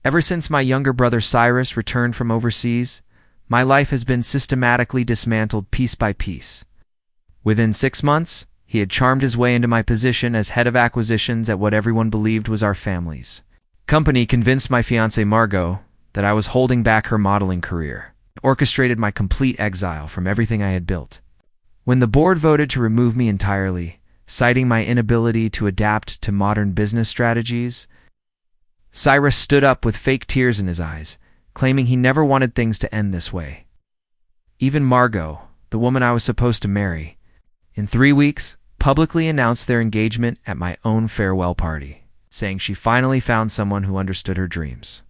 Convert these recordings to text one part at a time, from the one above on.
Ever since my younger brother Cyrus returned from overseas, my life has been systematically dismantled piece by piece. Within 6 months, he had charmed his way into my position as head of acquisitions at what everyone believed was our family's company. Convinced my fiancée Margot that I was holding back her modeling career, orchestrated my complete exile from everything I had built. When the board voted to remove me entirely, citing my inability to adapt to modern business strategies, Cyrus stood up with fake tears in his eyes, claiming he never wanted things to end this way. Even Margot, the woman I was supposed to marry, in 3 weeks, publicly announced their engagement at my own farewell party, saying she finally found someone who understood her dreams.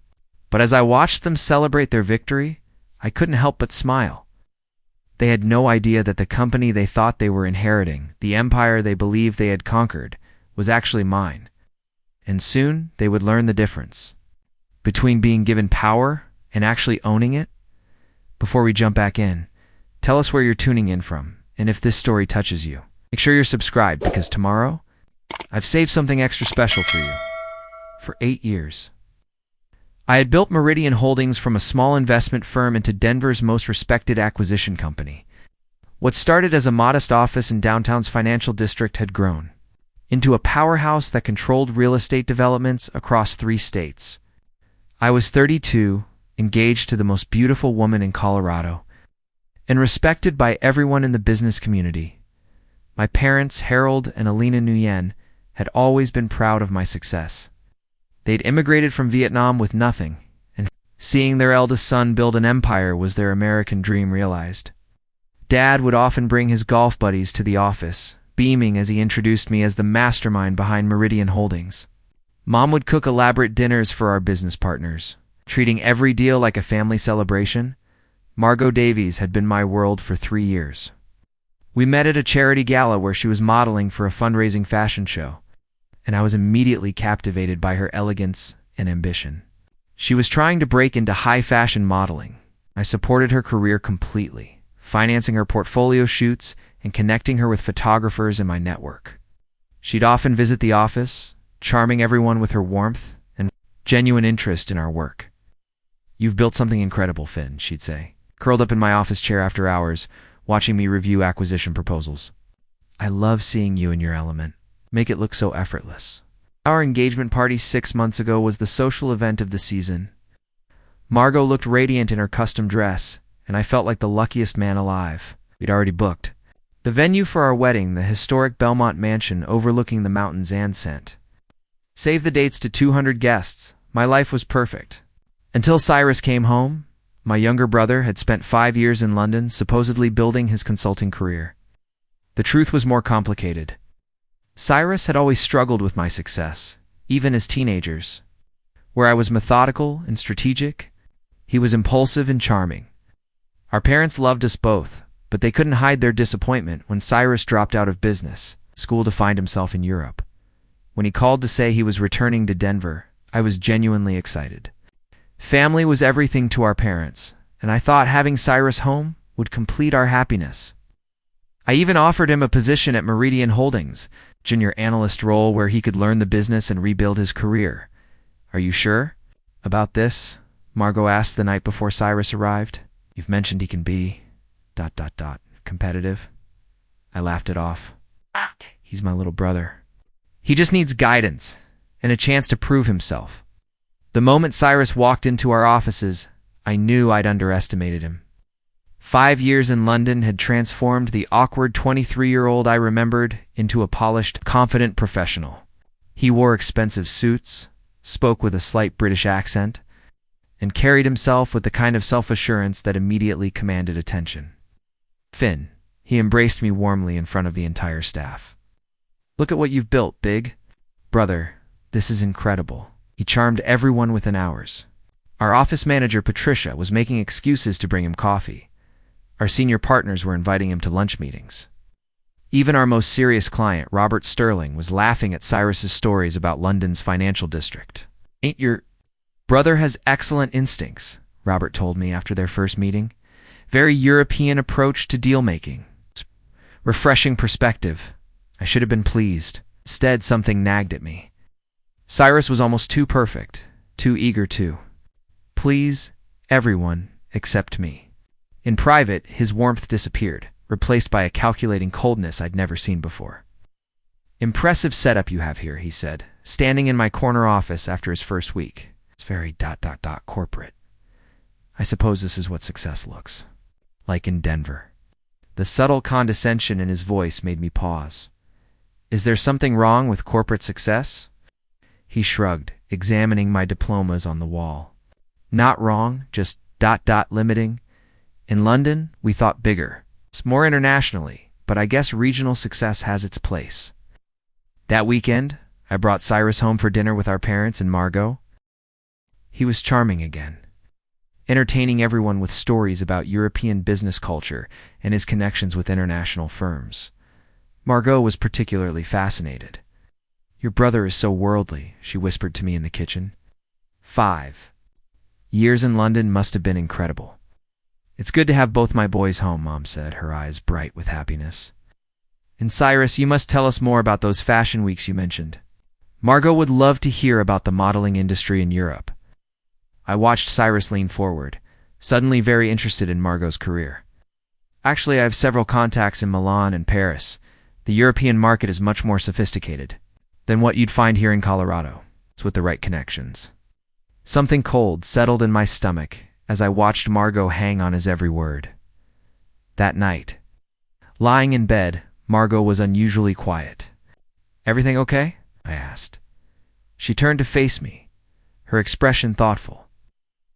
But as I watched them celebrate their victory, I couldn't help but smile. They had no idea that the company they thought they were inheriting, the empire they believed they had conquered, was actually mine. And soon they would learn the difference between being given power and actually owning it. Before we jump back in, tell us where you're tuning in from, and if this story touches you. Make sure you're subscribed, because tomorrow, I've saved something extra special for you. For 8 years, I had built Meridian Holdings from a small investment firm into Denver's most respected acquisition company. What started as a modest office in downtown's financial district had grown into a powerhouse that controlled real estate developments across 3 states. I was 32, engaged to the most beautiful woman in Colorado, and respected by everyone in the business community. My parents, Harold and Alina Nguyen, had always been proud of my success. They'd immigrated from Vietnam with nothing, and seeing their eldest son build an empire was their American dream realized. Dad would often bring his golf buddies to the office, beaming as he introduced me as the mastermind behind Meridian Holdings. Mom would cook elaborate dinners for our business partners, treating every deal like a family celebration. Margot Davies had been my world for 3 years. We met at a charity gala where she was modeling for a fundraising fashion show, and I was immediately captivated by her elegance and ambition. She was trying to break into high-fashion modeling. I supported her career completely, financing her portfolio shoots and connecting her with photographers in my network. She'd often visit the office, charming everyone with her warmth and genuine interest in our work. "You've built something incredible, Finn," she'd say, curled up in my office chair after hours, watching me review acquisition proposals. "I love seeing you in your element. Make it look so effortless." Our engagement party 6 months ago was the social event of the season. Margot looked radiant in her custom dress, and I felt like the luckiest man alive. We'd already booked the venue for our wedding, the historic Belmont mansion overlooking the mountains, and sent save the dates to 200 guests. My life was perfect. Until Cyrus came home. My younger brother had spent 5 years in London, supposedly building his consulting career. The truth was more complicated. Cyrus had always struggled with my success, even as teenagers. Where I was methodical and strategic, he was impulsive and charming. Our parents loved us both, but they couldn't hide their disappointment when Cyrus dropped out of business school to find himself in Europe. When he called to say he was returning to Denver, I was genuinely excited. Family was everything to our parents, and I thought having Cyrus home would complete our happiness. I even offered him a position at Meridian Holdings, junior analyst role where he could learn the business and rebuild his career. "Are you sure about this?" Margot asked the night before Cyrus arrived. "You've mentioned he can be ... competitive." I laughed it off. "He's my little brother. He just needs guidance and a chance to prove himself." The moment Cyrus walked into our offices, I knew I'd underestimated him. 5 years in London had transformed the awkward 23-year-old I remembered into a polished, confident professional. He wore expensive suits, spoke with a slight British accent, and carried himself with the kind of self-assurance that immediately commanded attention. "Finn," he embraced me warmly in front of the entire staff. "Look at what you've built, big brother. This is incredible." He charmed everyone within hours. Our office manager, Patricia, was making excuses to bring him coffee. Our senior partners were inviting him to lunch meetings. Even our most serious client, Robert Sterling, was laughing at Cyrus's stories about London's financial district. "Ain't your brother has excellent instincts," Robert told me after their first meeting. "Very European approach to deal-making. Refreshing perspective." I should have been pleased. Instead, something nagged at me. Cyrus was almost too perfect, too eager to Please, everyone, except me. In private, his warmth disappeared, replaced by a calculating coldness I'd never seen before. Impressive setup you have here, he said, standing in my corner office after his first week. It's very corporate. I suppose this is what success looks like in Denver. The subtle condescension in his voice made me pause. Is there something wrong with corporate success? He shrugged, examining my diplomas on the wall. Not wrong, just limiting. In London, we thought bigger. It's more internationally, but I guess regional success has its place. That weekend, I brought Cyrus home for dinner with our parents and Margot. He was charming again, entertaining everyone with stories about European business culture and his connections with international firms. Margot was particularly fascinated. Your brother is so worldly, she whispered to me in the kitchen. 5 years in London must have been incredible. It's good to have both my boys home, Mom said, her eyes bright with happiness. And Cyrus, you must tell us more about those fashion weeks you mentioned. Margot would love to hear about the modeling industry in Europe. I watched Cyrus lean forward, suddenly very interested in Margot's career. Actually, I have several contacts in Milan and Paris. The European market is much more sophisticated than what you'd find here in Colorado. It's with the right connections. Something cold settled in my stomach as I watched Margot hang on his every word. That night, lying in bed, Margot was unusually quiet. Everything okay? I asked. She turned to face me, her expression thoughtful.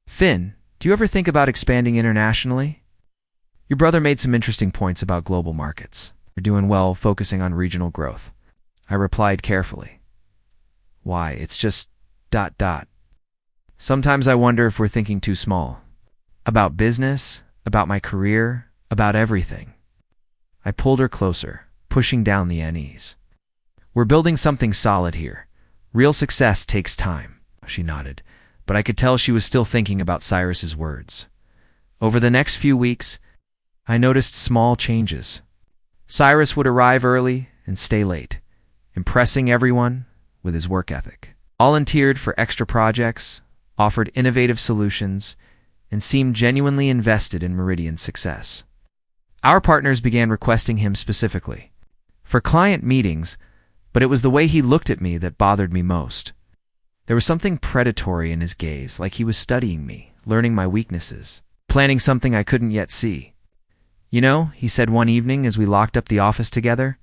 Finn, do you ever think about expanding internationally? Your brother made some interesting points about global markets. You're doing well focusing on regional growth. I replied carefully. Why, it's just ... Sometimes I wonder if we're thinking too small. About business, about my career, about everything. I pulled her closer, pushing down the unease. We're building something solid here. Real success takes time, she nodded, but I could tell she was still thinking about Cyrus's words. Over the next few weeks, I noticed small changes. Cyrus would arrive early and stay late, impressing everyone with his work ethic. Volunteered for extra projects, offered innovative solutions, and seemed genuinely invested in Meridian's success. Our partners began requesting him specifically for client meetings, but it was the way he looked at me that bothered me most. There was something predatory in his gaze, like he was studying me, learning my weaknesses, planning something I couldn't yet see. You know, he said one evening as we locked up the office together,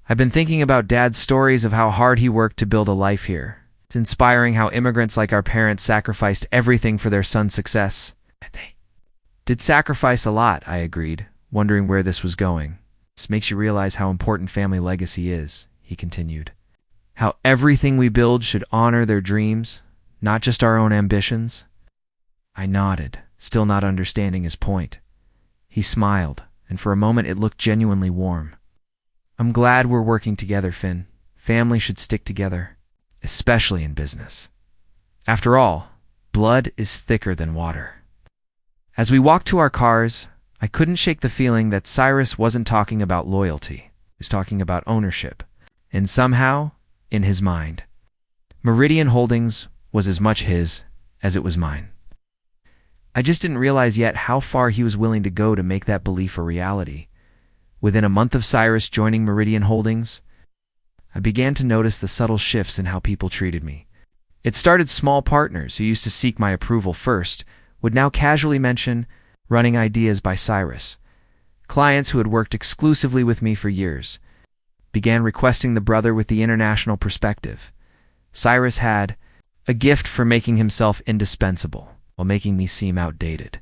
I've been thinking about Dad's stories of how hard he worked to build a life here. It's inspiring how immigrants like our parents sacrificed everything for their son's success. They did sacrifice a lot, I agreed, wondering where this was going. This makes you realize how important family legacy is, he continued. How everything we build should honor their dreams, not just our own ambitions. I nodded, still not understanding his point. He smiled, and for a moment it looked genuinely warm. I'm glad we're working together, Finn. Family should stick together, especially in business. After all, blood is thicker than water. As we walked to our cars, I couldn't shake the feeling that Cyrus wasn't talking about loyalty. He was talking about ownership. And somehow, in his mind, Meridian Holdings was as much his as it was mine. I just didn't realize yet how far he was willing to go to make that belief a reality. Within a month of Cyrus joining Meridian Holdings, I began to notice the subtle shifts in how people treated me. It started small partners who used to seek my approval first would now casually mention running ideas by Cyrus. Clients who had worked exclusively with me for years began requesting the brother with the international perspective. Cyrus had a gift for making himself indispensable while making me seem outdated.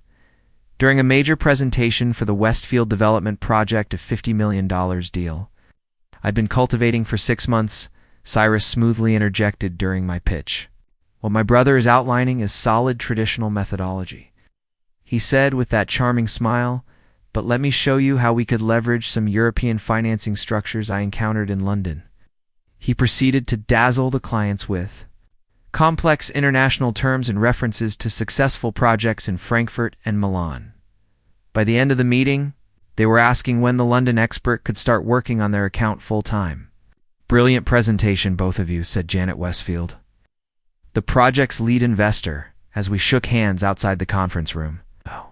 During a major presentation for the Westfield development project of $50 million deal I'd been cultivating for 6 months, Cyrus smoothly interjected during my pitch. What my brother is outlining is solid traditional methodology. He said with that charming smile, but let me show you how we could leverage some European financing structures I encountered in London. He proceeded to dazzle the clients with complex international terms and references to successful projects in Frankfurt and Milan. By the end of the meeting, they were asking when the London expert could start working on their account full-time. Brilliant presentation, both of you, said Janet Westfield. The project's lead investor, as we shook hands outside the conference room. Oh,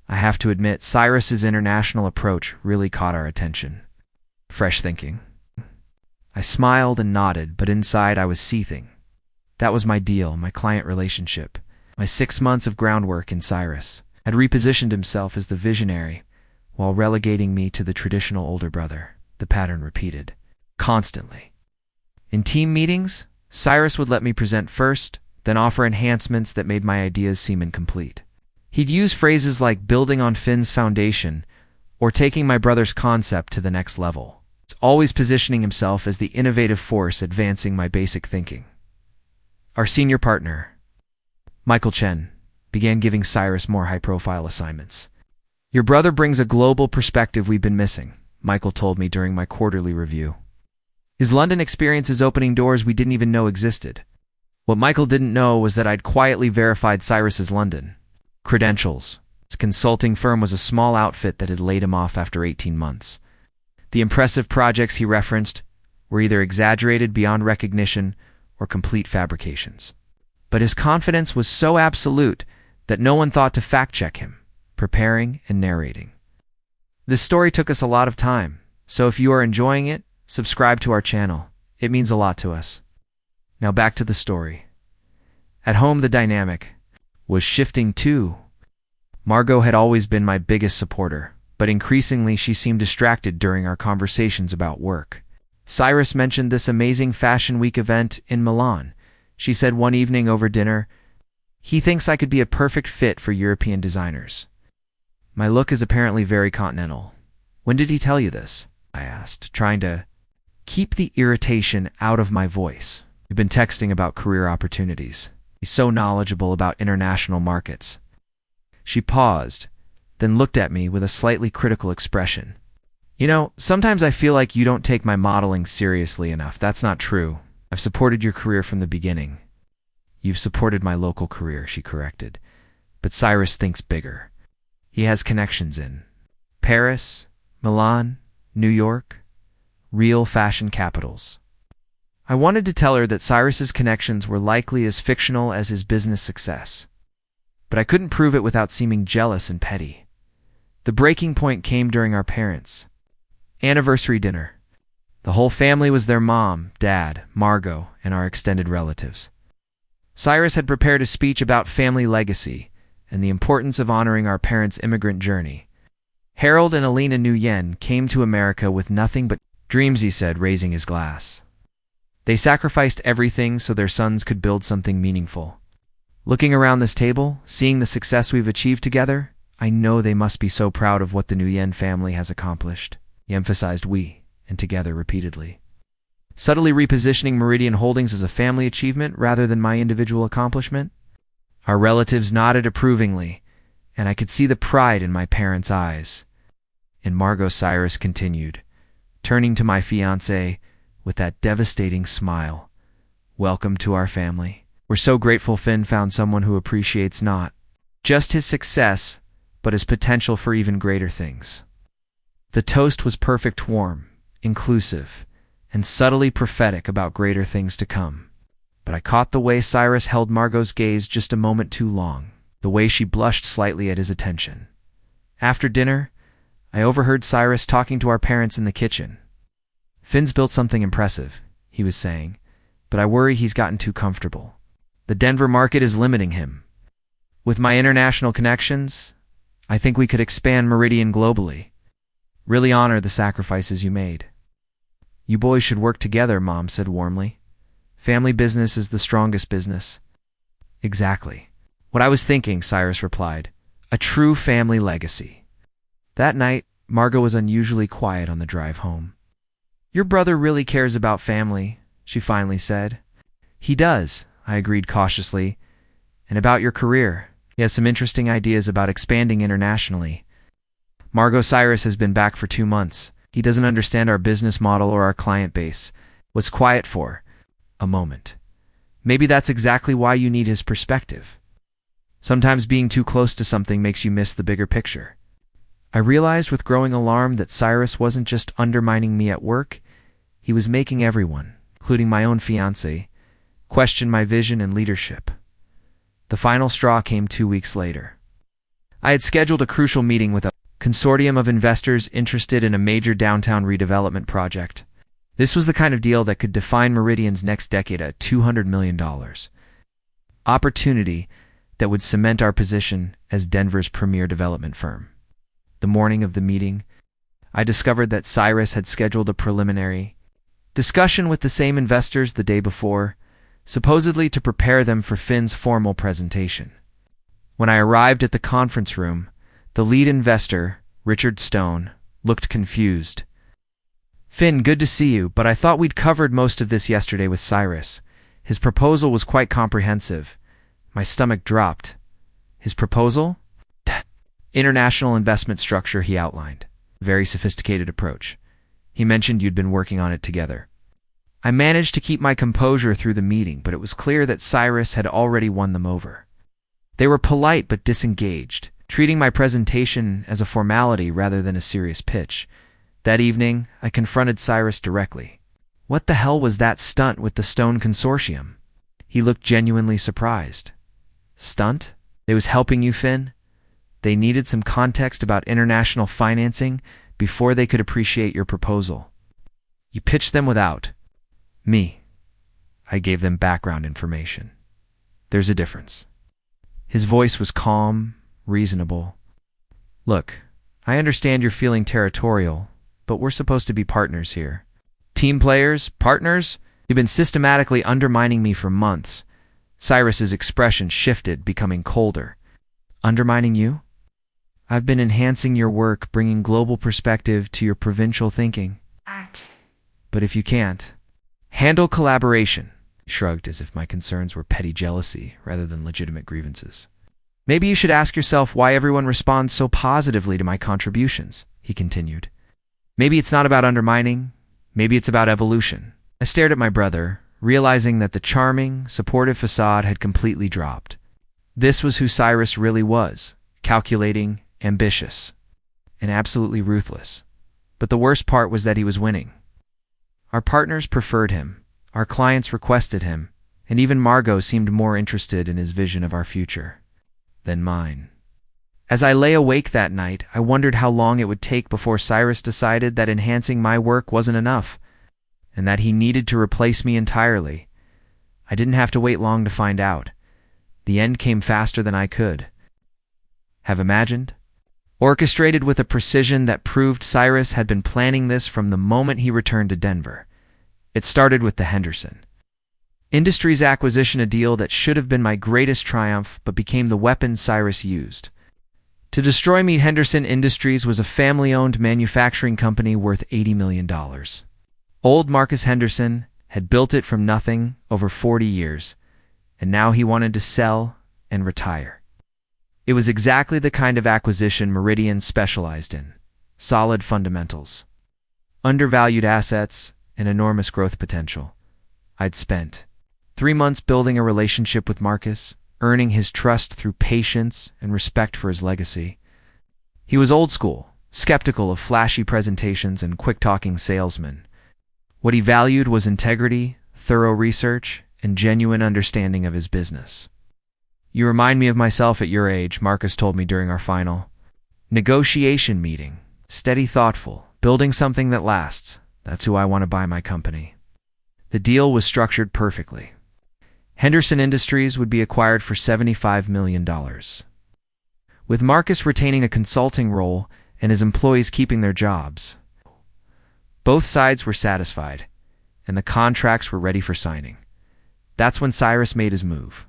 I have to admit, Cyrus's international approach really caught our attention. Fresh thinking. I smiled and nodded, but inside I was seething. That was my deal, my client relationship. My 6 months of groundwork in Cyrus had repositioned himself as the visionary, while relegating me to the traditional older brother. The pattern repeated, constantly. In team meetings, Cyrus would let me present first, then offer enhancements that made my ideas seem incomplete. He'd use phrases like building on Finn's foundation or taking my brother's concept to the next level. He's always positioning himself as the innovative force advancing my basic thinking. Our senior partner, Michael Chen, began giving Cyrus more high-profile assignments. Your brother brings a global perspective we've been missing, Michael told me during my quarterly review. His London experience is opening doors we didn't even know existed. What Michael didn't know was that I'd quietly verified Cyrus's London credentials. His consulting firm was a small outfit that had laid him off after 18 months. The impressive projects he referenced were either exaggerated beyond recognition or complete fabrications. But his confidence was so absolute that no one thought to fact-check him, preparing and narrating. This story took us a lot of time, so if you are enjoying it, subscribe to our channel. It means a lot to us. Now back to the story. At home, the dynamic was shifting too. Margot had always been my biggest supporter, but increasingly she seemed distracted during our conversations about work. Cyrus mentioned this amazing Fashion Week event in Milan. She said one evening over dinner, "He thinks I could be a perfect fit for European designers." My look is apparently very continental. "When did he tell you this?" I asked, trying to keep the irritation out of my voice. "We've been texting about career opportunities. He's so knowledgeable about international markets." She paused, then looked at me with a slightly critical expression. "You know, sometimes I feel like you don't take my modeling seriously enough." "That's not true. I've supported your career from the beginning." "You've supported my local career," she corrected. "But Cyrus thinks bigger. He has connections in Paris, Milan, New York, real fashion capitals." I wanted to tell her that Cyrus's connections were likely as fictional as his business success, but I couldn't prove it without seeming jealous and petty. The breaking point came during our parents' anniversary dinner. The whole family was there: mom, dad, Margot, and our extended relatives. Cyrus had prepared a speech about family legacy and the importance of honoring our parents' immigrant journey. Harold and Alina Nguyen came to America with nothing but dreams, he said, raising his glass. They sacrificed everything so their sons could build something meaningful. Looking around this table, seeing the success we've achieved together, I know they must be so proud of what the Nguyen family has accomplished. He emphasized "we" and "together" repeatedly, subtly repositioning Meridian Holdings as a family achievement rather than my individual accomplishment. Our relatives nodded approvingly, and I could see the pride in my parents' eyes. And Margot, Cyrus continued, turning to my fiancée with that devastating smile. "Welcome to our family. We're so grateful Finn found someone who appreciates not just his success, but his potential for even greater things." The toast was perfect, warm, inclusive, and subtly prophetic about greater things to come. But I caught the way Cyrus held Margot's gaze just a moment too long, the way she blushed slightly at his attention. After dinner, I overheard Cyrus talking to our parents in the kitchen. "Finn's built something impressive," he was saying, "but I worry he's gotten too comfortable. The Denver market is limiting him. With my international connections, I think we could expand Meridian globally. Really honor the sacrifices you made." "You boys should work together," Mom said warmly. "Family business is the strongest business." "Exactly what I was thinking," Cyrus replied. "A true family legacy." That night, Margot was unusually quiet on the drive home. "Your brother really cares about family," she finally said. "He does," I agreed cautiously. "And about your career. He has some interesting ideas about expanding internationally." "Margot, Cyrus has been back for 2 months. He doesn't understand our business model or our client base." Was quiet for a moment. "Maybe that's exactly why you need his perspective. Sometimes being too close to something makes you miss the bigger picture." I realized with growing alarm that Cyrus wasn't just undermining me at work, he was making everyone, including my own fiancé, question my vision and leadership. The final straw came 2 weeks later. I had scheduled a crucial meeting with a consortium of investors interested in a major downtown redevelopment project. This was the kind of deal that could define Meridian's next decade at $200 million. Opportunity that would cement our position as Denver's premier development firm. The morning of the meeting, I discovered that Cyrus had scheduled a preliminary discussion with the same investors the day before, supposedly to prepare them for Finn's formal presentation. When I arrived at the conference room, the lead investor, Richard Stone, looked confused. "Finn, good to see you, but I thought we'd covered most of this yesterday with Cyrus. His proposal was quite comprehensive." My stomach dropped. His proposal? International investment structure, he outlined. Very sophisticated approach. He mentioned you'd been working on it together. I managed to keep my composure through the meeting, but it was clear that Cyrus had already won them over. They were polite but disengaged, treating my presentation as a formality rather than a serious pitch. That evening, I confronted Cyrus directly. What the hell was that stunt with the Stone Consortium? He looked genuinely surprised. Stunt? They was helping you, Finn? They needed some context about international financing before they could appreciate your proposal. You pitched them without me. I gave them background information. There's a difference. His voice was calm, reasonable. Look, I understand you're feeling territorial, but we're supposed to be partners here. Team players? Partners? You've been systematically undermining me for months. Cyrus's expression shifted, becoming colder. Undermining you? I've been enhancing your work, bringing global perspective to your provincial thinking. But if you can't handle collaboration, he shrugged as if my concerns were petty jealousy rather than legitimate grievances. Maybe you should ask yourself why everyone responds so positively to my contributions, he continued. Maybe it's not about undermining, maybe it's about evolution. I stared at my brother, realizing that the charming, supportive facade had completely dropped. This was who Cyrus really was, calculating, ambitious, and absolutely ruthless. But the worst part was that he was winning. Our partners preferred him, our clients requested him, and even Margot seemed more interested in his vision of our future than mine. As I lay awake that night, I wondered how long it would take before Cyrus decided that enhancing my work wasn't enough, and that he needed to replace me entirely. I didn't have to wait long to find out. The end came faster than I could have imagined. Orchestrated with a precision that proved Cyrus had been planning this from the moment he returned to Denver. It started with the Henderson Industries acquisition, a deal that should have been my greatest triumph but became the weapon Cyrus used. To destroy me, Henderson Industries was a family-owned manufacturing company worth $80 million. Old Marcus Henderson had built it from nothing over 40 years, and now he wanted to sell and retire. It was exactly the kind of acquisition Meridian specialized in: solid fundamentals, undervalued assets, and enormous growth potential. I'd spent 3 months building a relationship with Marcus, earning his trust through patience and respect for his legacy. He was old school, skeptical of flashy presentations and quick-talking salesmen. What he valued was integrity, thorough research, and genuine understanding of his business. "You remind me of myself at your age," Marcus told me during our final negotiation meeting. "Steady, thoughtful, building something that lasts. That's who I want to buy my company." The deal was structured perfectly. Henderson Industries would be acquired for $75 million, with Marcus retaining a consulting role and his employees keeping their jobs. Both sides were satisfied, and the contracts were ready for signing. That's when Cyrus made his move.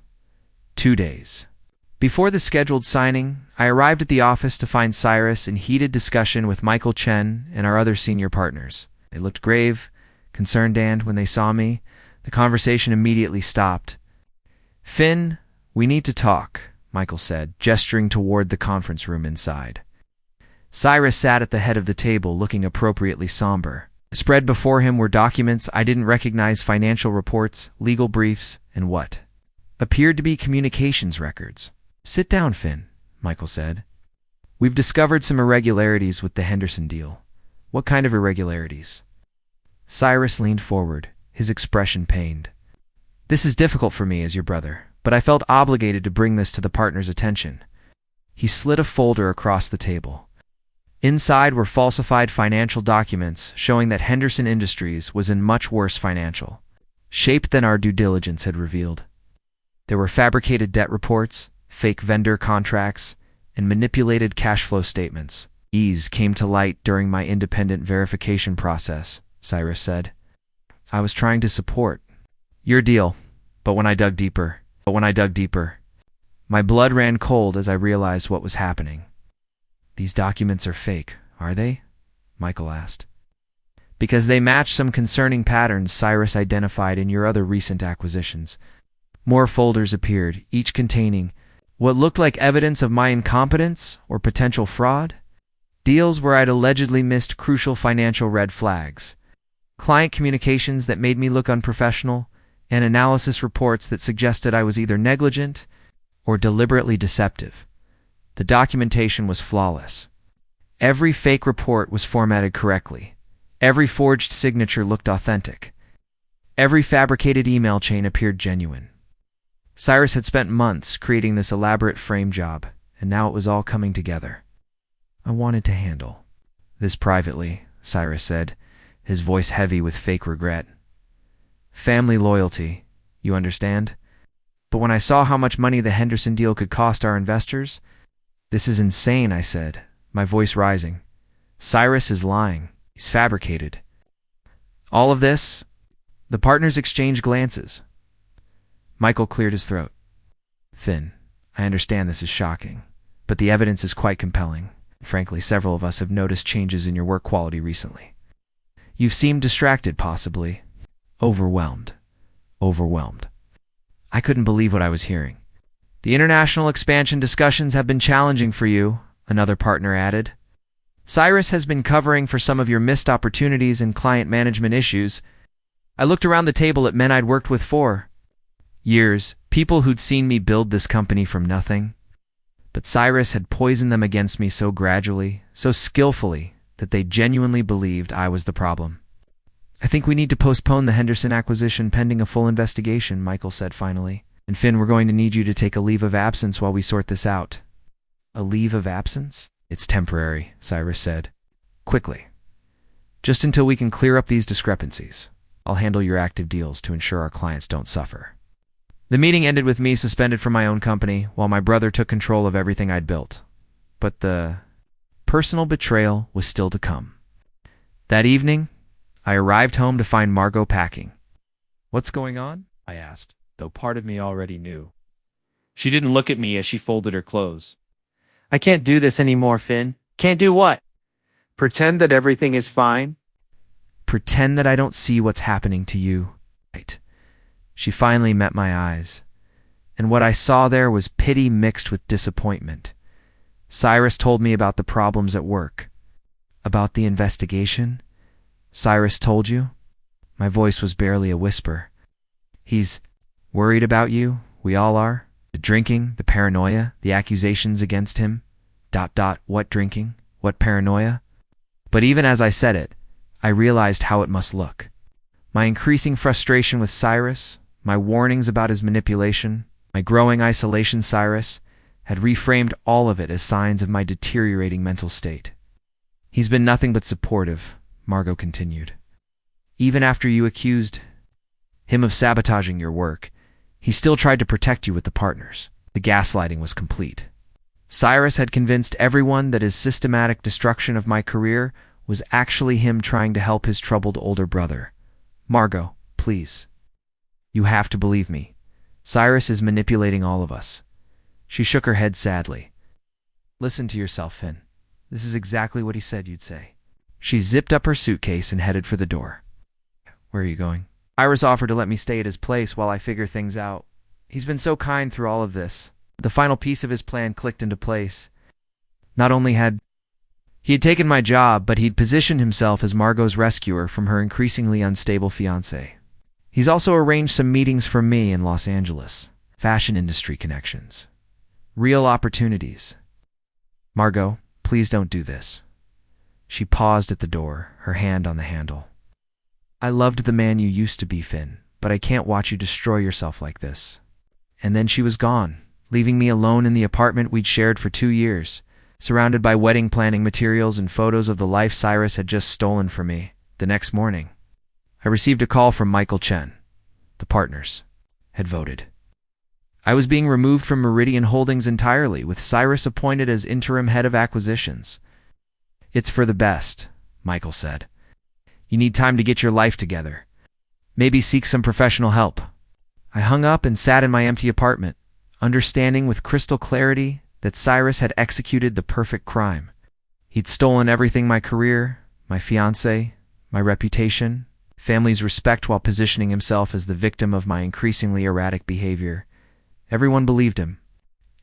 2 days before the scheduled signing, I arrived at the office to find Cyrus in heated discussion with Michael Chen and our other senior partners. They looked grave, concerned, and when they saw me, the conversation immediately stopped. "Finn, we need to talk," Michael said, gesturing toward the conference room inside. Cyrus sat at the head of the table, looking appropriately somber. Spread before him were documents I didn't recognize: financial reports, legal briefs, and what appeared to be communications records. "Sit down, Finn," Michael said. "We've discovered some irregularities with the Henderson deal." "What kind of irregularities?" Cyrus leaned forward, his expression pained. "This is difficult for me as your brother, but I felt obligated to bring this to the partner's attention. He slid a folder across the table. Inside were falsified financial documents showing that Henderson Industries was in much worse financial shape than our due diligence had revealed. There were fabricated debt reports, fake vendor contracts, and manipulated cash flow statements. These came to light during my independent verification process, Cyrus said. I was trying to support your deal, but when I dug deeper, my blood ran cold as I realized what was happening. These documents are fake, are they? Michael asked. Because they match some concerning patterns Cyrus identified in your other recent acquisitions. More folders appeared, each containing what looked like evidence of my incompetence or potential fraud. Deals where I'd allegedly missed crucial financial red flags. Client communications that made me look unprofessional, and analysis reports that suggested I was either negligent or deliberately deceptive. The documentation was flawless. Every fake report was formatted correctly. Every forged signature looked authentic. Every fabricated email chain appeared genuine. Cyrus had spent months creating this elaborate frame job, and now it was all coming together. I wanted to handle this privately, Cyrus said, his voice heavy with fake regret. Family loyalty, you understand? But when I saw how much money the Henderson deal could cost our investors, this is insane, I said, my voice rising. Cyrus is lying. He's fabricated. All of this? The partners exchanged glances. Michael cleared his throat. Finn, I understand this is shocking, but the evidence is quite compelling. Frankly, several of us have noticed changes in your work quality recently. You've seemed distracted, possibly. Overwhelmed. I couldn't believe what I was hearing. The international expansion discussions have been challenging for you, another partner added. Cyrus has been covering for some of your missed opportunities and client management issues. I looked around the table at men I'd worked with for years, people who'd seen me build this company from nothing. But Cyrus had poisoned them against me so gradually, so skillfully, that they genuinely believed I was the problem. I think we need to postpone the Henderson acquisition pending a full investigation, Michael said finally. And Finn, we're going to need you to take a leave of absence while we sort this out. A leave of absence? It's temporary, Cyrus said. Quickly. Just until we can clear up these discrepancies. I'll handle your active deals to ensure our clients don't suffer. The meeting ended with me suspended from my own company, while my brother took control of everything I'd built. But the personal betrayal was still to come. That evening, I arrived home to find Margot packing. What's going on? I asked, though part of me already knew. She didn't look at me as she folded her clothes. I can't do this anymore, Finn. Can't do what? Pretend that everything is fine? Pretend that I don't see what's happening to you. Right. She finally met my eyes, and what I saw there was pity mixed with disappointment. Cyrus told me about the problems at work. About the investigation? Cyrus told you? My voice was barely a whisper. He's worried about you. We all are. The drinking, the paranoia, the accusations against him. ... What drinking? What paranoia? But even as I said it, I realized how it must look. My increasing frustration with Cyrus, my warnings about his manipulation, my growing isolation Cyrus, had reframed all of it as signs of my deteriorating mental state. He's been nothing but supportive, Margot continued. Even after you accused him of sabotaging your work, he still tried to protect you with the partners. The gaslighting was complete. Cyrus had convinced everyone that his systematic destruction of my career was actually him trying to help his troubled older brother. Margot, please. You have to believe me. Cyrus is manipulating all of us. She shook her head sadly. Listen to yourself, Finn. This is exactly what he said you'd say. She zipped up her suitcase and headed for the door. Where are you going? Cyrus offered to let me stay at his place while I figure things out. He's been so kind through all of this. The final piece of his plan clicked into place. Not only had he taken my job, but he'd positioned himself as Margot's rescuer from her increasingly unstable fiancé. He's also arranged some meetings for me in Los Angeles. Fashion industry connections. Real opportunities. Margot, please don't do this. She paused at the door, her hand on the handle. I loved the man you used to be, Finn, but I can't watch you destroy yourself like this. and then she was gone, leaving me alone in the apartment we'd shared for 2 years, surrounded by wedding planning materials and photos of the life Cyrus had just stolen from me. The next morning, I received a call from Michael Chen. The partners had voted. I was being removed from Meridian Holdings entirely, with Cyrus appointed as interim head of acquisitions. "It's for the best," Michael said. "You need time to get your life together. Maybe seek some professional help." I hung up and sat in my empty apartment, understanding with crystal clarity that Cyrus had executed the perfect crime. He'd stolen everything: my career, my fiancée, my reputation, family's respect, while positioning himself as the victim of my increasingly erratic behavior. Everyone believed him.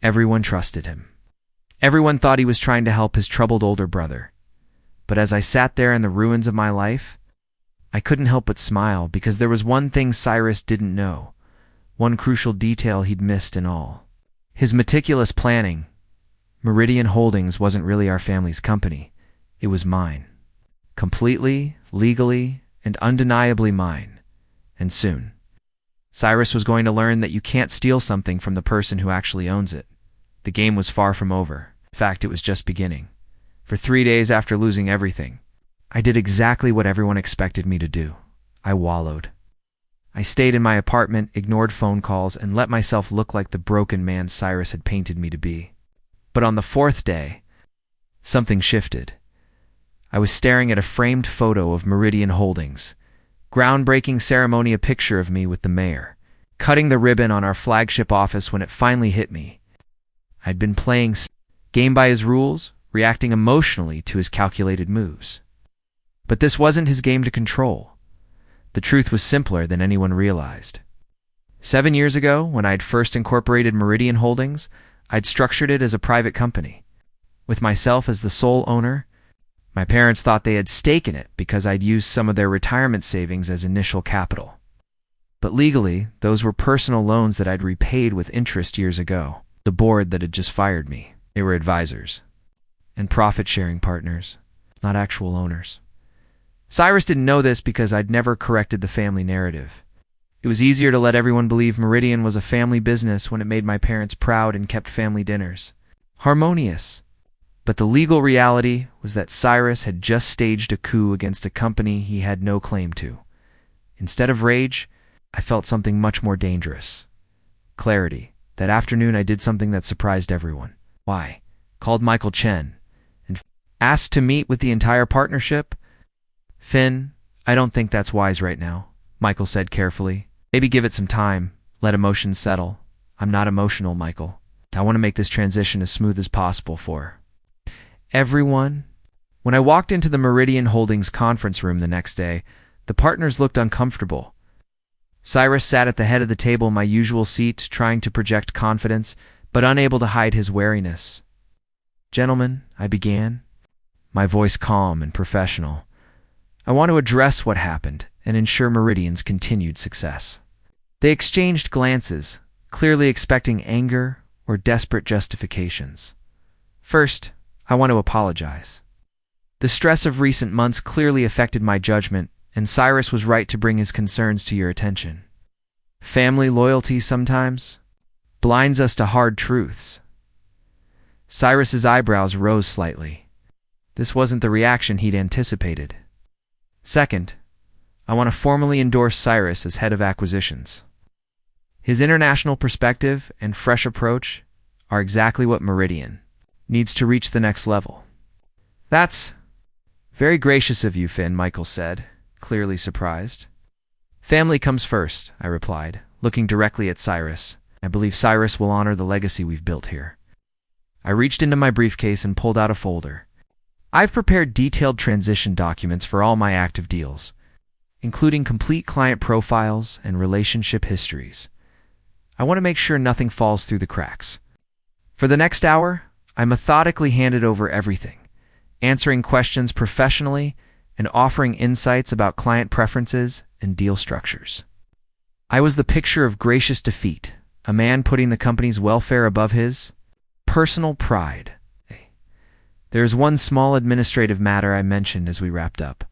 Everyone trusted him. Everyone thought he was trying to help his troubled older brother. But as I sat there in the ruins of my life, I couldn't help but smile, because there was one thing Cyrus didn't know, one crucial detail he'd missed in all his meticulous planning. Meridian Holdings wasn't really our family's company. It was mine. Completely, legally, and undeniably mine. And soon, Cyrus was going to learn that you can't steal something from the person who actually owns it. The game was far from over. In fact, it was just beginning. For 3 days after losing everything, I did exactly what everyone expected me to do. I wallowed. I stayed in my apartment, ignored phone calls, and let myself look like the broken man Cyrus had painted me to be. But on the 4th day, something shifted. I was staring at a framed photo of Meridian Holdings. Groundbreaking ceremony, a picture of me with the mayor, cutting the ribbon on our flagship office. When it finally hit me, I'd been playing game by his rules, reacting emotionally to his calculated moves. But this wasn't his game to control. The truth was simpler than anyone realized. 7 years ago, when I'd first incorporated Meridian Holdings, I'd structured it as a private company, with myself as the sole owner. My parents thought they had stake in it because I'd used some of their retirement savings as initial capital. But legally, those were personal loans that I'd repaid with interest years ago. The board that had just fired me, they were advisors and profit-sharing partners, not actual owners. Cyrus didn't know this because I'd never corrected the family narrative. It was easier to let everyone believe Meridian was a family business when it made my parents proud and kept family dinners harmonious. But the legal reality was that Cyrus had just staged a coup against a company he had no claim to. Instead of rage, I felt something much more dangerous. Clarity. That afternoon, I did something that surprised everyone. Why? Called Michael Chen and asked to meet with the entire partnership. "Finn, I don't think that's wise right now," Michael said carefully. "Maybe give it some time. Let emotions settle." "I'm not emotional, Michael. I want to make this transition as smooth as possible for everyone." When I walked into the Meridian Holdings conference room the next day, the partners looked uncomfortable. Cyrus sat at the head of the table, my usual seat, trying to project confidence, but unable to hide his wariness. "Gentlemen," I began, my voice calm and professional, "I want to address what happened and ensure Meridian's continued success." They exchanged glances, clearly expecting anger or desperate justifications. "First, I want to apologize. The stress of recent months clearly affected my judgment, and Cyrus was right to bring his concerns to your attention. Family loyalty sometimes blinds us to hard truths." Cyrus's eyebrows rose slightly. This wasn't the reaction he'd anticipated. "Second, I want to formally endorse Cyrus as head of acquisitions. His international perspective and fresh approach are exactly what Meridian needs to reach the next level." "That's very gracious of you, Finn," Michael said, clearly surprised. "Family comes first," I replied, looking directly at Cyrus. "I believe Cyrus will honor the legacy we've built here." I reached into my briefcase and pulled out a folder. "I've prepared detailed transition documents for all my active deals, including complete client profiles and relationship histories. I want to make sure nothing falls through the cracks." For the next hour, I methodically handed over everything, answering questions professionally and offering insights about client preferences and deal structures. I was the picture of gracious defeat, a man putting the company's welfare above his personal pride. There's one small administrative matter I mentioned as we wrapped up.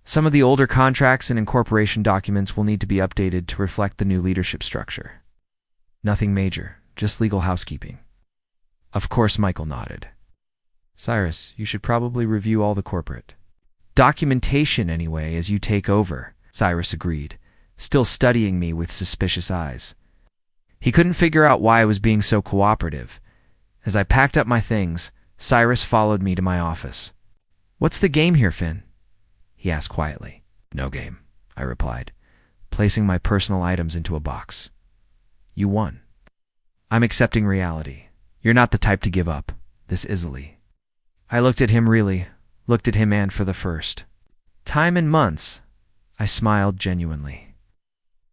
Some of the older contracts and incorporation documents will need to be updated to reflect the new leadership structure. Nothing major, just legal housekeeping. Of course, Michael nodded. Cyrus, you should probably review all the corporate documentation anyway as you take over, Cyrus agreed, still studying me with suspicious eyes. He couldn't figure out why I was being so cooperative. As I packed up my things, Cyrus followed me to my office. What's the game here, Finn? He asked quietly. No game, I replied, placing my personal items into a box. You won. I'm accepting reality. You're not the type to give up this easily. I looked at him and for the first time in months, I smiled genuinely.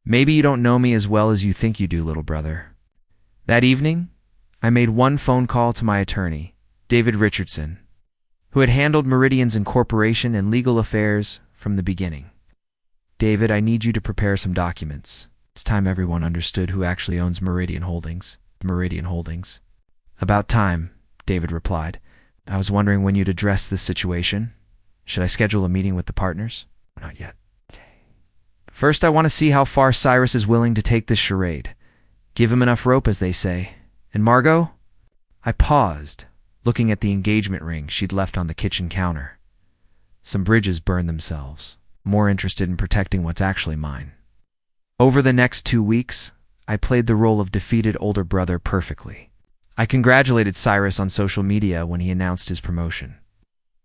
Maybe you don't know me as well as you think you do, little brother. That evening, I made one phone call to my attorney, David Richardson, who had handled Meridian's incorporation and legal affairs from the beginning. David, I need you to prepare some documents. It's time everyone understood who actually owns Meridian Holdings. About time, David replied. I was wondering when you'd address this situation. Should I schedule a meeting with the partners? Not yet. First, I want to see how far Cyrus is willing to take this charade. Give him enough rope, as they say. And Margot? I paused, looking at the engagement ring she'd left on the kitchen counter. Some bridges burned themselves, more interested in protecting what's actually mine. Over the next 2 weeks, I played the role of defeated older brother perfectly. I congratulated Cyrus on social media when he announced his promotion.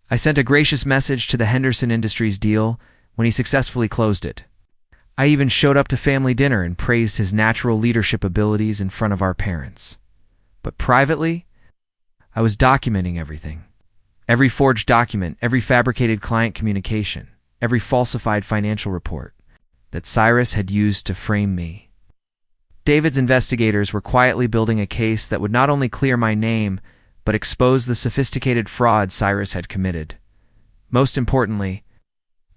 I sent a gracious message to the Henderson Industries deal when he successfully closed it. I even showed up to family dinner and praised his natural leadership abilities in front of our parents. But privately, I was documenting everything. Every forged document, every fabricated client communication, every falsified financial report that Cyrus had used to frame me. David's investigators were quietly building a case that would not only clear my name, but expose the sophisticated fraud Cyrus had committed. Most importantly,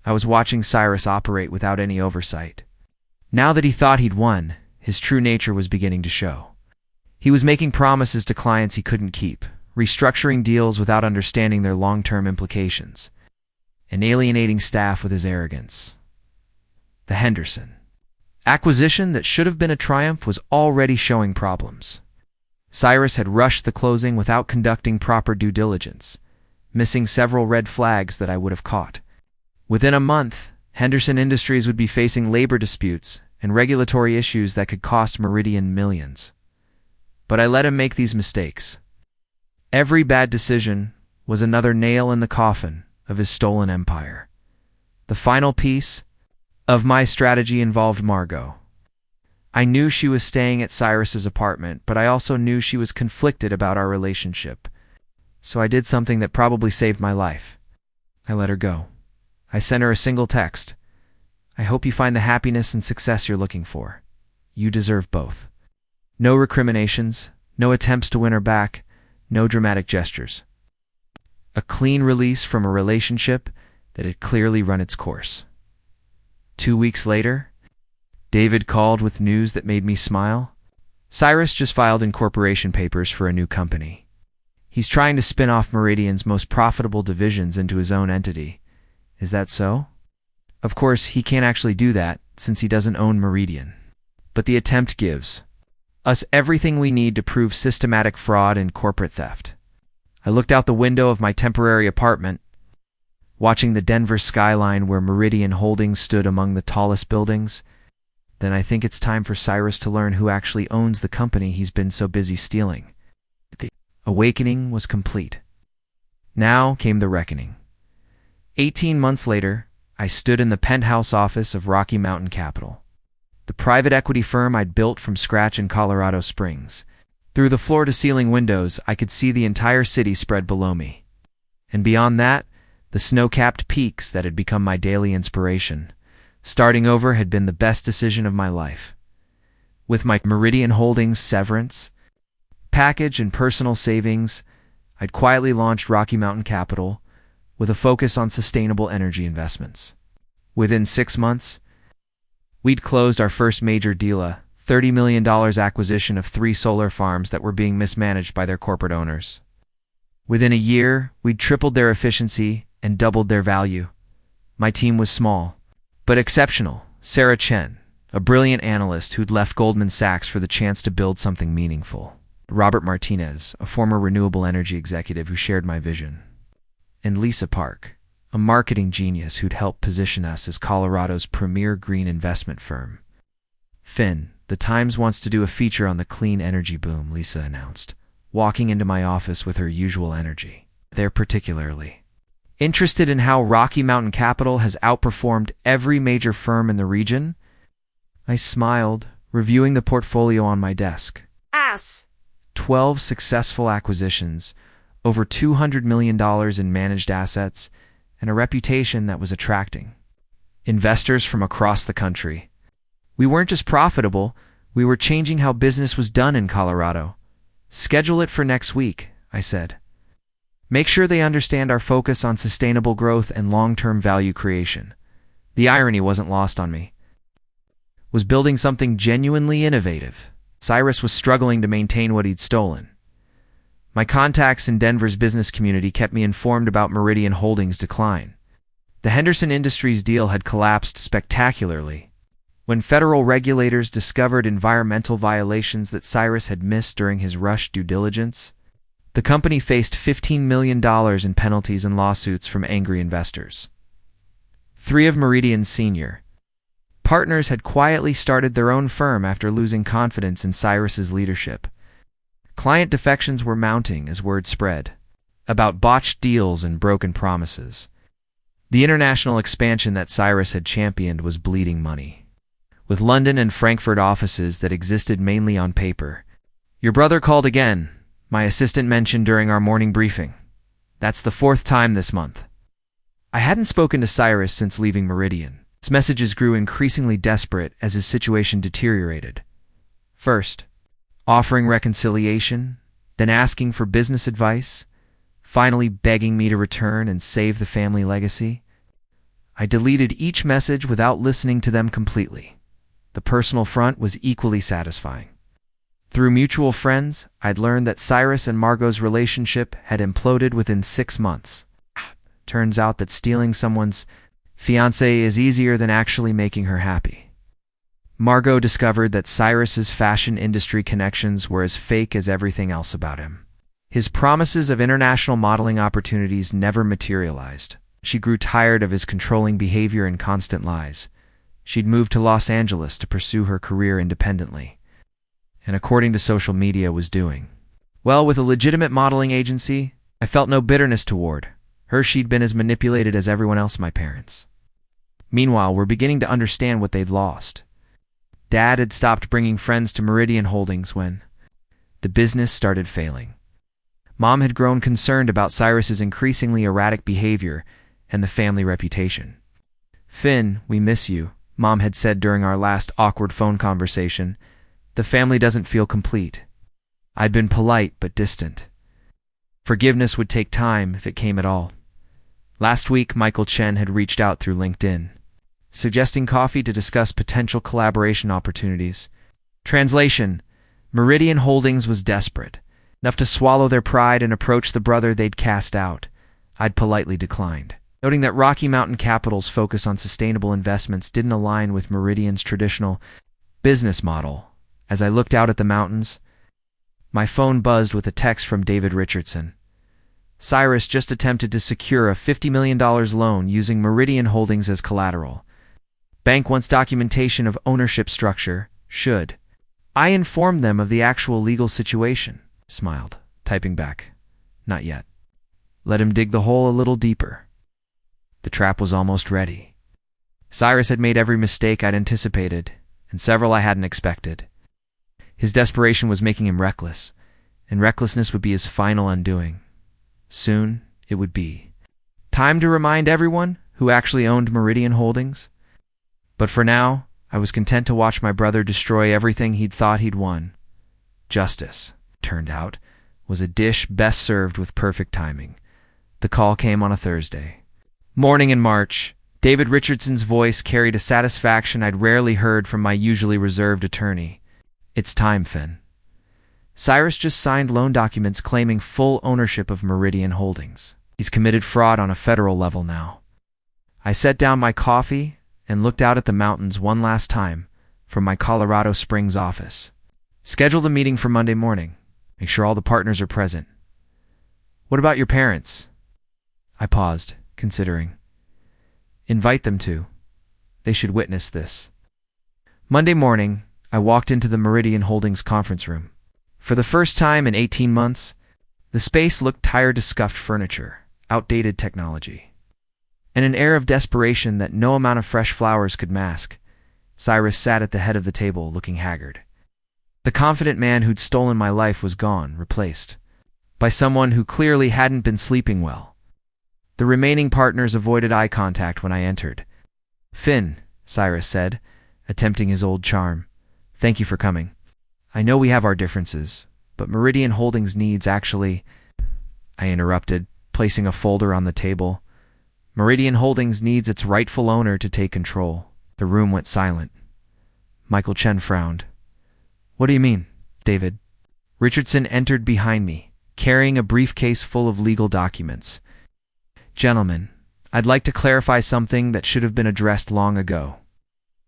I was watching Cyrus operate without any oversight. Now that he thought he'd won, his true nature was beginning to show. He was making promises to clients he couldn't keep, restructuring deals without understanding their long-term implications, and alienating staff with his arrogance. The Henderson acquisition that should have been a triumph was already showing problems. Cyrus had rushed the closing without conducting proper due diligence, missing several red flags that I would have caught. Within a month, Henderson Industries would be facing labor disputes and regulatory issues that could cost Meridian millions. But I let him make these mistakes. Every bad decision was another nail in the coffin of his stolen empire. The final piece of my strategy involved Margot. I knew she was staying at Cyrus's apartment, but I also knew she was conflicted about our relationship. So I did something that probably saved my life. I let her go. I sent her a single text. I hope you find the happiness and success you're looking for. You deserve both. No recriminations, no attempts to win her back, no dramatic gestures. A clean release from a relationship that had clearly run its course. 2 weeks later, David called with news that made me smile. Cyrus just filed incorporation papers for a new company. He's trying to spin off Meridian's most profitable divisions into his own entity. Is that so? Of course, he can't actually do that since he doesn't own Meridian. But the attempt gives us everything we need to prove systematic fraud and corporate theft. I looked out the window of my temporary apartment, watching the Denver skyline where Meridian Holdings stood among the tallest buildings. Then I think it's time for Cyrus to learn who actually owns the company he's been so busy stealing. The awakening was complete. Now came the reckoning. 18 months later, I stood in the penthouse office of Rocky Mountain Capital, the private equity firm I'd built from scratch in Colorado Springs. Through the floor-to-ceiling windows, I could see the entire city spread below me. And beyond that, the snow-capped peaks that had become my daily inspiration. Starting over had been the best decision of my life. With my Meridian Holdings severance package and personal savings, I'd quietly launched Rocky Mountain Capital with a focus on sustainable energy investments. Within 6 months, we'd closed our first major deal, a $30 million acquisition of 3 solar farms that were being mismanaged by their corporate owners. Within a year, we'd tripled their efficiency and doubled their value. My team was small, but exceptional. Sarah Chen, a brilliant analyst who'd left Goldman Sachs for the chance to build something meaningful. Robert Martinez, a former renewable energy executive who shared my vision. And Lisa Park, a marketing genius who'd helped position us as Colorado's premier green investment firm. "Finn, the Times wants to do a feature on the clean energy boom," Lisa announced, walking into my office with her usual energy. "They're particularly interested in how Rocky Mountain Capital has outperformed every major firm in the region." I smiled, reviewing the portfolio on my desk. 12 successful acquisitions, over $200 million in managed assets, and a reputation that was attracting investors from across the country. We weren't just profitable, we were changing how business was done in Colorado. "Schedule it for next week," I said. "Make sure they understand our focus on sustainable growth and long-term value creation." The irony wasn't lost on me. Was building something genuinely innovative. Cyrus was struggling to maintain what he'd stolen. My contacts in Denver's business community kept me informed about Meridian Holdings' decline. The Henderson Industries deal had collapsed spectacularly. When federal regulators discovered environmental violations that Cyrus had missed during his rushed due diligence, the company faced $15 million in penalties and lawsuits from angry investors. 3 of Meridian's senior partners had quietly started their own firm after losing confidence in Cyrus's leadership. Client defections were mounting as word spread about botched deals and broken promises. The international expansion that Cyrus had championed was bleeding money. With London and Frankfurt offices that existed mainly on paper. "Your brother called again," my assistant mentioned during our morning briefing. "That's the 4th time this month." I hadn't spoken to Cyrus since leaving Meridian. His messages grew increasingly desperate as his situation deteriorated. First, offering reconciliation, then asking for business advice, finally begging me to return and save the family legacy. I deleted each message without listening to them completely. The personal front was equally satisfying. Through mutual friends, I'd learned that Cyrus and Margot's relationship had imploded within 6 months. Turns out that stealing someone's fiancée is easier than actually making her happy. Margot discovered that Cyrus's fashion industry connections were as fake as everything else about him. His promises of international modeling opportunities never materialized. She grew tired of his controlling behavior and constant lies. She'd moved to Los Angeles to pursue her career independently, and according to social media was doing well with a legitimate modeling agency. I felt no bitterness toward her. She'd been as manipulated as everyone else, my parents. Meanwhile, we're beginning to understand what they'd lost. Dad had stopped bringing friends to Meridian Holdings when the business started failing. Mom had grown concerned about Cyrus's increasingly erratic behavior and the family reputation. "Finn, we miss you," Mom had said during our last awkward phone conversation. "The family doesn't feel complete." I'd been polite but distant. Forgiveness would take time if it came at all. Last week, Michael Chen had reached out through LinkedIn, suggesting coffee to discuss potential collaboration opportunities. Translation: Meridian Holdings was desperate, enough to swallow their pride and approach the brother they'd cast out. I'd politely declined, noting that Rocky Mountain Capital's focus on sustainable investments didn't align with Meridian's traditional business model. As I looked out at the mountains, my phone buzzed with a text from David Richardson. Cyrus just attempted to secure a $50 million loan using Meridian Holdings as collateral. Bank wants documentation of ownership structure. Should I inform them of the actual legal situation? Smiled, typing back, "Not yet. Let him dig the hole a little deeper." The trap was almost ready. Cyrus had made every mistake I'd anticipated, and several I hadn't expected. His desperation was making him reckless, and recklessness would be his final undoing. Soon, it would be time to remind everyone who actually owned Meridian Holdings. But for now, I was content to watch my brother destroy everything he'd thought he'd won. Justice, turned out, was a dish best served with perfect timing. The call came on a Thursday morning in March. David Richardson's voice carried a satisfaction I'd rarely heard from my usually reserved attorney. "It's time, Finn. Cyrus just signed loan documents claiming full ownership of Meridian Holdings. He's committed fraud on a federal level now." I set down my coffee and looked out at the mountains one last time, from my Colorado Springs office. Schedule the meeting for Monday morning. Make sure all the partners are present. What about your parents? I paused, considering. Invite them to. They should witness this. Monday morning, I walked into the Meridian Holdings conference room. For the first time in 18 months, the space looked tired to scuffed furniture, outdated technology, and an air of desperation that no amount of fresh flowers could mask. Cyrus sat at the head of the table, looking haggard. The confident man who'd stolen my life was gone, replaced by someone who clearly hadn't been sleeping well. The remaining partners avoided eye contact when I entered. "Finn," Cyrus said, attempting his old charm, "thank you for coming. I know we have our differences, but Meridian Holdings needs actually—" I interrupted, placing a folder on the table. "Meridian Holdings needs its rightful owner to take control." The room went silent. Michael Chen frowned. "What do you mean, David?" Richardson entered behind me, carrying a briefcase full of legal documents. "Gentlemen, I'd like to clarify something that should have been addressed long ago."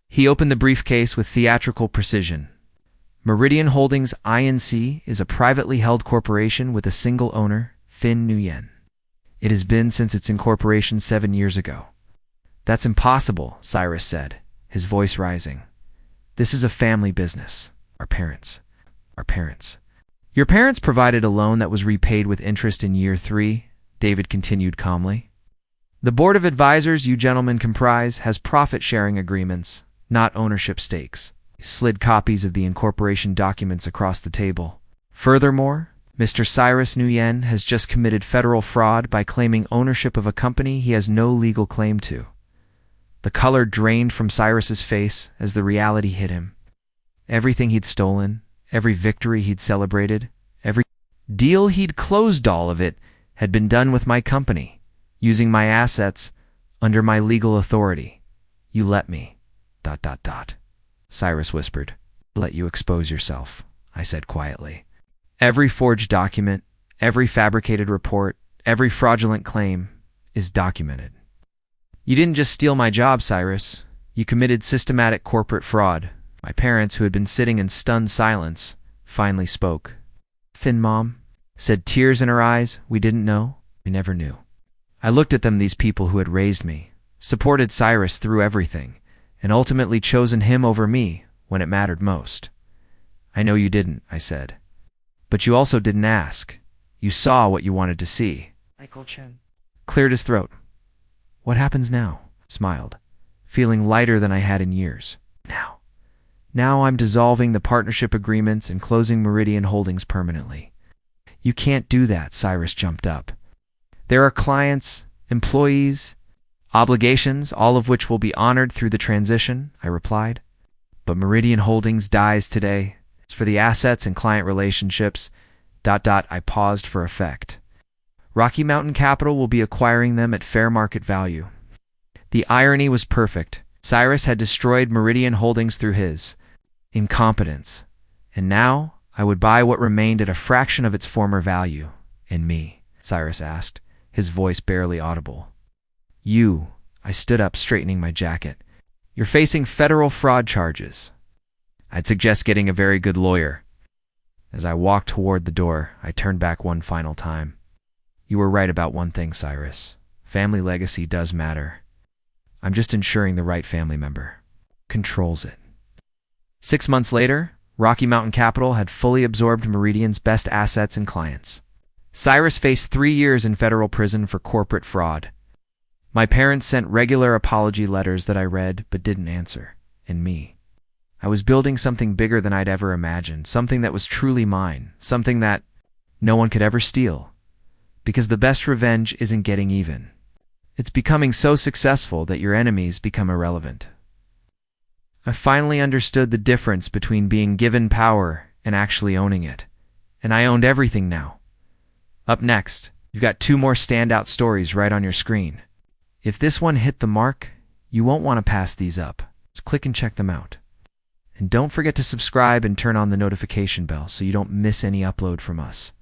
He opened the briefcase with theatrical precision. Meridian Holdings Inc. is a privately held corporation with a single owner, Finn Nguyen. It has been since its incorporation 7 years ago. "That's impossible," Cyrus said, his voice rising. "This is a family business. Our parents. Your parents provided a loan that was repaid with interest in year 3, David continued calmly. The board of advisors you gentlemen comprise has profit-sharing agreements, not ownership stakes. He slid copies of the incorporation documents across the table. Furthermore, Mr. Cyrus Nguyen has just committed federal fraud by claiming ownership of a company he has no legal claim to. The color drained from Cyrus's face as the reality hit him. Everything he'd stolen, every victory he'd celebrated, every deal he'd closed, all of it had been done with my company, using my assets, under my legal authority. You let me... ... Cyrus whispered. "Let you expose yourself," I said quietly. "Every forged document, every fabricated report, every fraudulent claim is documented. You didn't just steal my job, Cyrus. You committed systematic corporate fraud." My parents, who had been sitting in stunned silence, finally spoke. "Finn, Mom," said, tears in her eyes. "We didn't know. We never knew." I looked at them, these people who had raised me, supported Cyrus through everything, and ultimately chosen him over me when it mattered most. "I know you didn't," I said. "But you also didn't ask. You saw what you wanted to see." Michael Chen cleared his throat. "What happens now?" Smiled, feeling lighter than I had in years. Now I'm dissolving the partnership agreements and closing Meridian Holdings permanently." "You can't do that," Cyrus jumped up. "There are clients, employees, obligations, all of which will be honored through the transition," I replied. "But Meridian Holdings dies today. It's for the assets and client relationships... ... I paused for effect. "Rocky Mountain Capital will be acquiring them at fair market value." The irony was perfect. Cyrus had destroyed Meridian Holdings through his incompetence, and now I would buy what remained at a fraction of its former value. "And me?" Cyrus asked, his voice barely audible. "You," I stood up, straightening my jacket. "You're facing federal fraud charges. I'd suggest getting a very good lawyer." As I walked toward the door, I turned back one final time. "You were right about one thing, Cyrus. Family legacy does matter. I'm just ensuring the right family member controls it." 6 months later, Rocky Mountain Capital had fully absorbed Meridian's best assets and clients. Cyrus faced 3 years in federal prison for corporate fraud. My parents sent regular apology letters that I read but didn't answer. And me. I was building something bigger than I'd ever imagined, something that was truly mine, something that no one could ever steal. Because the best revenge isn't getting even. It's becoming so successful that your enemies become irrelevant. I finally understood the difference between being given power and actually owning it. And I owned everything now. Up next, you've got 2 more standout stories right on your screen. If this one hit the mark, you won't want to pass these up. Just click and check them out. And don't forget to subscribe and turn on the notification bell so you don't miss any upload from us.